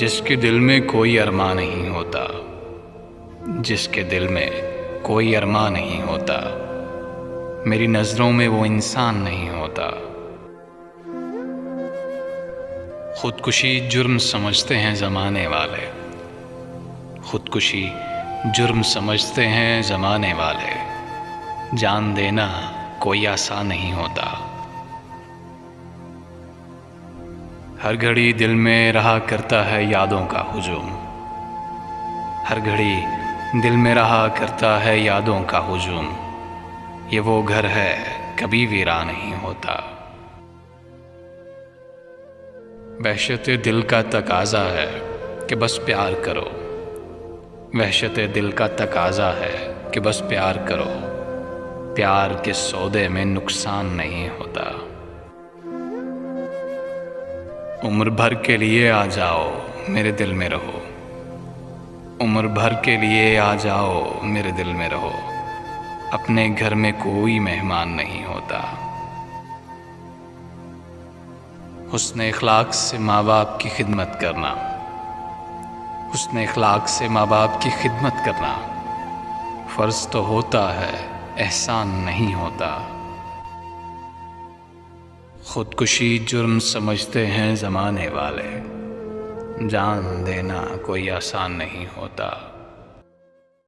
जिसके दिल में कोई अरमान नहीं होता, जिसके दिल में कोई अरमान नहीं होता, मेरी नज़रों में वो इंसान नहीं होता। खुदकुशी जुर्म समझते हैं ज़माने वाले, खुदकुशी जुर्म समझते हैं ज़माने वाले, जान देना कोई आसान नहीं होता। हर घड़ी दिल में रहा करता है यादों का हुजूम, हर घड़ी दिल में रहा करता है यादों का हुजूम। ये वो घर है कभी वीरान नहीं होता। वहशत दिल का तकाज़ा है कि बस प्यार करो, वहशत दिल का तकाज़ा है कि बस प्यार करो। प्यार के सौदे में नुकसान नहीं होता। उम्र भर के लिए आ जाओ मेरे दिल में रहो, उम्र भर के लिए आ जाओ मेरे दिल में रहो। अपने घर में कोई मेहमान नहीं होता। हुस्न इखलाक से माँ बाप की खिदमत करना, हुस्न इखलाक से माँ बाप की खिदमत करना फ़र्ज़ तो होता है, एहसान नहीं होता। खुदकुशी जुर्म समझते हैं ज़माने वाले, जान देना कोई आसान नहीं होता।